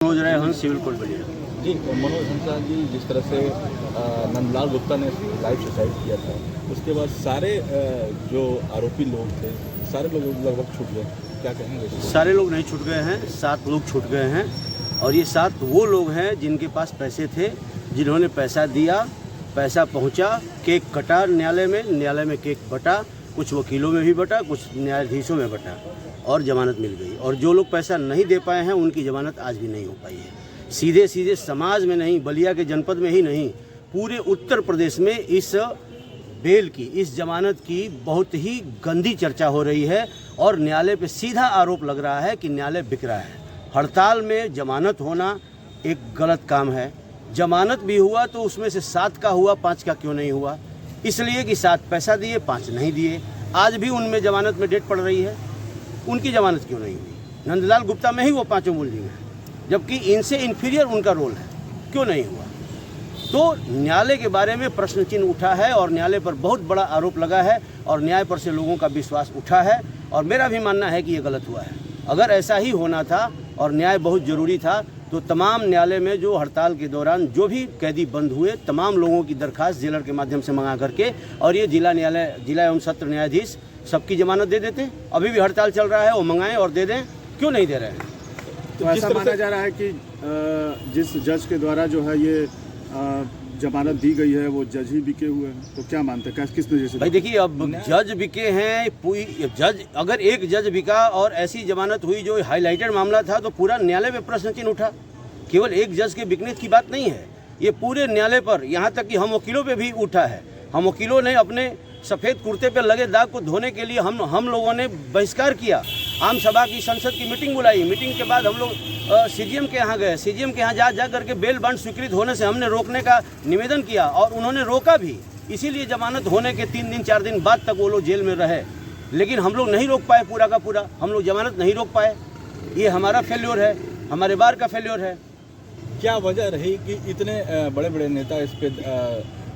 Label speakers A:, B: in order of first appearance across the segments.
A: मनोज राय हंस civil court Ballia.
B: जी, मनोज हंसा जी, जिस तरह से नंदलाल गुप्ता ने लाइफ सुसाइड किया था, उसके बाद सारे जो आरोपी लोग थे, सारे लोग लगभग छूट गए, क्या कहेंगे?
A: सारे लोग नहीं छूट गए हैं, 7 लोग छूट गए हैं। और ये 7 वो लोग हैं जिनके पास पैसे थे, जिन्होंने पैसा दिया, पैसा पहुंचा, केक कटा न्यायालय में केक बटा, कुछ वकीलों में भी बटा, कुछ न्यायाधीशों में बटा और जमानत मिल गई। और जो लोग पैसा नहीं दे पाए हैं उनकी जमानत आज भी नहीं हो पाई है। सीधे समाज में नहीं, बलिया के जनपद में ही नहीं, पूरे उत्तर प्रदेश में इस बेल की, इस जमानत की बहुत ही गंदी चर्चा हो रही है और न्यायालय पे सीधा आरोप लग रहा है कि न्यायालय बिक रहा है। हड़ताल में जमानत होना एक गलत काम है। जमानत भी हुआ तो उसमें से 7 का हुआ, 5 का क्यों नहीं हुआ? इसलिए कि 7 पैसा दिए, 5 नहीं दिए। आज भी उनमें जमानत में डेट पड़ रही है, उनकी जमानत क्यों नहीं हुई? नंदलाल गुप्ता में ही वो 5 मुलजिम हैं, जबकि इनसे इन्फीरियर उनका रोल है, क्यों नहीं हुआ? तो न्यायालय के बारे में प्रश्न चिन्ह उठा है और न्यायालय पर बहुत बड़ा आरोप लगा है और न्याय पर से लोगों का विश्वास उठा है। और मेरा भी मानना है कि ये गलत हुआ है। अगर ऐसा ही होना था और न्याय बहुत ज़रूरी था तो तमाम न्यायालय में जो हड़ताल के दौरान जो भी कैदी बंद हुए, तमाम लोगों की दरखास्त जेलर के माध्यम से मंगा करके और ये जिला एवं सत्र न्यायाधीश सबकी जमानत दे देते। अभी भी हड़ताल चल रहा है, वो मंगाएं और दे दें, क्यों नहीं दे रहे हैं?
C: तो ऐसा माना जा रहा है कि जिस जज के द्वारा जो है ये जमानत दी गई है वो जज ही बिके हुए हैं, तो क्या मानते हैं, किस वजह से?
A: भाई देखिए, अब जज बिके हैं, जज अगर एक जज बिका और ऐसी जमानत हुई जो हाईलाइटेड मामला था तो पूरा न्यायालय में प्रश्न चिन्ह उठा। केवल एक जज के बिकने की बात नहीं है, ये पूरे न्यायालय पर, यहाँ तक कि हम वकीलों पे भी उठा है। हम वकीलों ने अपने सफ़ेद कुर्ते पे लगे दाग को धोने के लिए हम लोगों ने बहिष्कार किया। आम सभा की, संसद की मीटिंग बुलाई। मीटिंग के बाद हम लोग सीजीएम के यहाँ गए। सीजीएम के यहाँ जा करके बेल बॉन्ड स्वीकृत होने से हमने रोकने का निवेदन किया और उन्होंने रोका भी। इसीलिए जमानत होने के 3 दिन 4 दिन बाद तक वो लोग जेल में रहे, लेकिन हम लोग नहीं रोक पाए पूरा का पूरा। हम लोग जमानत नहीं रोक पाए। ये हमारा फेल्योर है, हमारे बार का फेल्योर है।
B: क्या वजह रही कि इतने बड़े बड़े नेता इस पे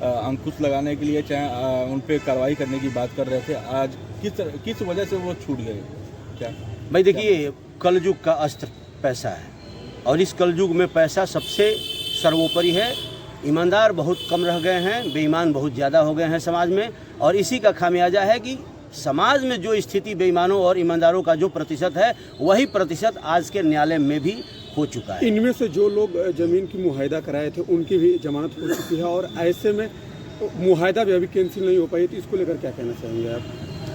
B: अंकुश लगाने के लिए, चाहे उन पे कार्रवाई करने की बात कर रहे थे, आज किस वजह से वो छूट गए? क्या
A: भाई देखिए, कलयुग का अस्त्र पैसा है और इस कलयुग में पैसा सबसे सर्वोपरि है। ईमानदार बहुत कम रह गए हैं, बेईमान बहुत ज़्यादा हो गए हैं समाज में। और इसी का खामियाजा है कि समाज में जो स्थिति बेईमानों और ईमानदारों का जो प्रतिशत है, वही प्रतिशत आज के न्यायालय में भी हो चुका है।
C: इनमें से जो लोग जमीन की मुआहदा कराए थे उनकी भी जमानत हो चुकी है और ऐसे में मुआहदा भी अभी कैंसिल नहीं हो पाई, तो इसको लेकर क्या कहना चाहेंगे आप?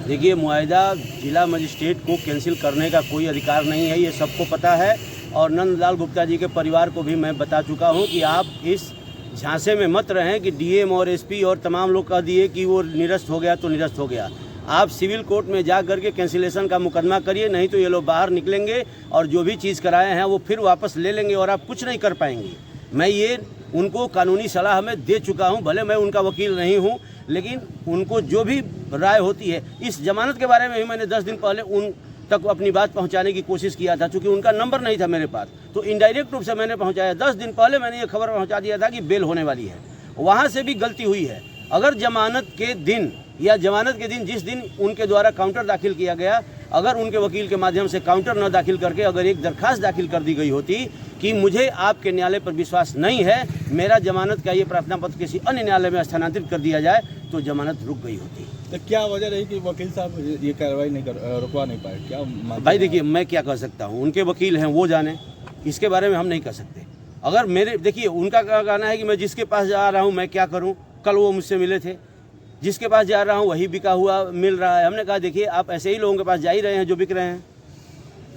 A: देखिए, मुआहदा जिला मजिस्ट्रेट को कैंसिल करने का कोई अधिकार नहीं है, ये सबको पता है। और नंदलाल गुप्ता जी के परिवार को भी मैं बता चुका हूँ कि आप इस झांसे में मत रहें कि डीएम और एसपी और तमाम लोग कह दिए कि वो निरस्त हो गया तो निरस्त हो गया। आप सिविल कोर्ट में जा करके कैंसिलेशन का मुकदमा करिए, नहीं तो ये लोग बाहर निकलेंगे और जो भी चीज़ कराए हैं वो फिर वापस ले लेंगे और आप कुछ नहीं कर पाएंगे। मैं ये उनको कानूनी सलाह में दे चुका हूं, भले मैं उनका वकील नहीं हूं, लेकिन उनको जो भी राय होती है, इस जमानत के बारे में भी मैंने 10 दिन पहले उन तक अपनी बात पहुंचाने की कोशिश किया था। चूँकि उनका नंबर नहीं था मेरे पास, तो इनडायरेक्ट रूप से मैंने पहुंचाया। 10 दिन पहले मैंने ये खबर पहुंचा दिया था कि बेल होने वाली है। वहाँ से भी गलती हुई है। अगर जमानत के दिन या जमानत के दिन जिस दिन उनके द्वारा काउंटर दाखिल किया गया, अगर उनके वकील के माध्यम से काउंटर न दाखिल करके अगर एक दरखास्त दाखिल कर दी गई होती कि मुझे आपके न्यायालय पर विश्वास नहीं है, मेरा जमानत का ये प्रार्थना पत्र किसी अन्य न्यायालय में स्थानांतरित कर दिया जाए, तो जमानत रुक गई होती।
B: तो क्या वजह रही कि वकील साहब ये कार्रवाई रुकवा नहीं पाए? क्या
A: भाई देखिए, मैं क्या कह सकता हूँ, उनके वकील हैं, वो जाने, इसके बारे में हम नहीं कह सकते। अगर मेरे, देखिए, उनका क्या कहना है कि मैं जिसके पास जा रहा हूँ मैं क्या करूँ। कल वो मुझसे मिले थे, जिसके पास जा रहा हूँ वही बिका हुआ मिल रहा है। हमने कहा देखिए, आप ऐसे ही लोगों के पास जा ही रहे हैं जो बिक रहे हैं।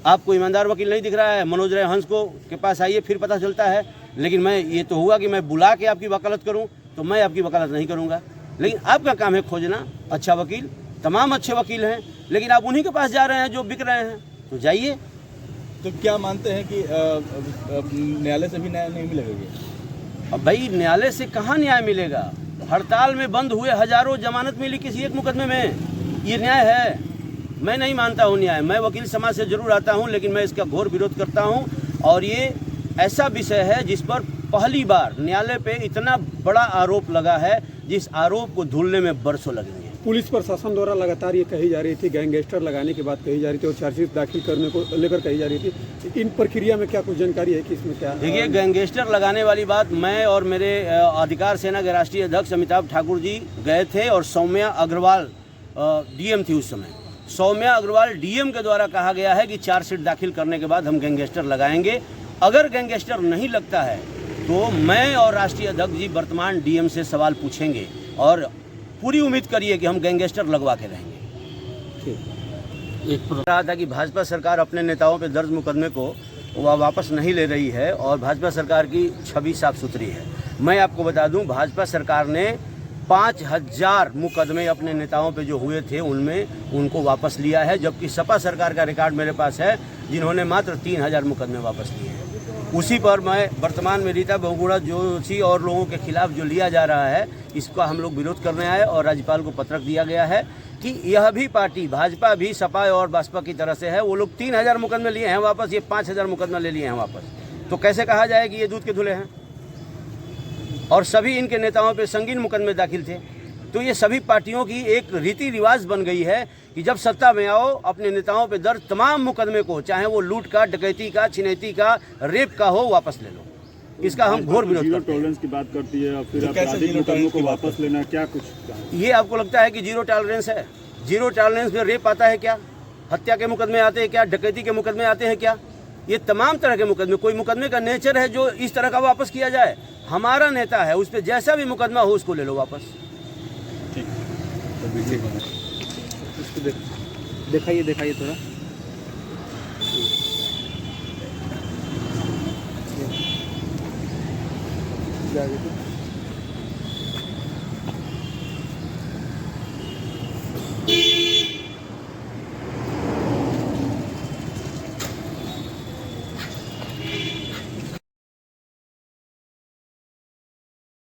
A: आपको ईमानदार वकील नहीं दिख रहा है, मनोज राय हंस को के पास आइए, फिर पता चलता है। लेकिन मैं, ये तो हुआ कि मैं बुला के आपकी वकालत करूं, तो मैं आपकी वकालत नहीं करूंगा। लेकिन आपका काम है खोजना अच्छा वकील। तमाम अच्छे वकील हैं, लेकिन आप उन्हीं के पास जा रहे हैं जो बिक रहे हैं, तो जाइए।
B: तो क्या मानते हैं कि न्यायालय से भी न्याय नहीं मिलेगा?
A: अब भाई, न्यायालय से कहाँ न्याय मिलेगा? हड़ताल में बंद हुए हजारों, जमानत मिली किसी एक मुकदमे में, ये न्याय है? मैं नहीं मानता हूँ न्याय। मैं वकील समाज से जरूर आता हूँ, लेकिन मैं इसका घोर विरोध करता हूँ। और ये ऐसा विषय है जिस पर पहली बार न्यायालय पे इतना बड़ा आरोप लगा है, जिस आरोप को धुलने में बरसों लगेंगे।
C: पुलिस प्रशासन द्वारा लगातार ये कही जा रही थी, गैंगस्टर लगाने की बात कही जा रही थी और चार्जशीट दाखिल करने को लेकर कही जा रही थी।
D: इन प्रक्रिया में क्या कुछ जानकारी है कि इसमें क्या?
A: देखिए, गैंगस्टर लगाने वाली बात मैं और मेरे अधिकार सेना के राष्ट्रीय अध्यक्ष अमिताभ ठाकुर जी गए थे और सौम्या अग्रवाल डीएम थी उस समय। सौम्या अग्रवाल डीएम के द्वारा कहा गया है कि चार्जशीट दाखिल करने के बाद हम गैंगस्टर लगाएंगे। अगर गैंगस्टर नहीं लगता है तो मैं और राष्ट्रीय अध्यक्ष जी वर्तमान डीएम से सवाल पूछेंगे और पूरी उम्मीद करिए कि हम गैंगस्टर लगवा के रहेंगे। रहा था कि भाजपा सरकार अपने नेताओं पे दर्ज मुकदमे को वह वापस नहीं ले रही है और भाजपा सरकार की छवि साफ सुथरी है। मैं आपको बता दूं, भाजपा सरकार ने 5000 मुकदमे अपने नेताओं पे जो हुए थे उनमें उनको वापस लिया है, जबकि सपा सरकार का रिकॉर्ड मेरे पास है जिन्होंने मात्र 3000 मुकदमे वापस लिए हैं। उसी पर मैं वर्तमान में रीता बहुगुणा जोशी और लोगों के खिलाफ जो लिया जा रहा है इसका हम लोग विरोध करने आए और राज्यपाल को पत्रक दिया गया है कि यह भी पार्टी भाजपा भी सपा और बसपा की तरह से है। वो लोग 3000 मुकदमे लिए हैं वापस, ये 5000 मुकदमा ले लिए हैं वापस। तो कैसे कहा जाए कि ये दूध के धुले हैं? और सभी इनके नेताओं पे संगीन मुकदमे दाखिल थे। तो ये सभी पार्टियों की एक रीति रिवाज बन गई है कि जब सत्ता में आओ अपने नेताओं पे दर्ज तमाम मुकदमे को, चाहे वो लूट का, डकैती का, छिनैती का, रेप का हो, वापस ले लो। इसका हम घोर विरोध
C: जीरो
A: करते हैं।
C: टॉलरेंस की बात करती है और फिर
B: तो कैसे
C: आपराधिक
B: जीरो
C: मुकदमों
B: टॉलरेंस
C: को
B: की बात
C: वापस लेना, क्या कुछ?
A: ये आपको लगता है कि जीरो टॉलरेंस है? जीरो टॉलरेंस में रेप आता है क्या? हत्या के मुकदमे आते हैं क्या? डकैती के मुकदमे आते हैं क्या? ये तमाम तरह के मुकदमे, कोई मुकदमे का नेचर है जो इस तरह का वापस किया जाए? हमारा नेता है, उस पर जैसा भी मुकदमा हो उसको ले लो वापस।
B: ठीक तो वीडियो बना
D: इसको दिखाइए थोड़ा। जाएगा।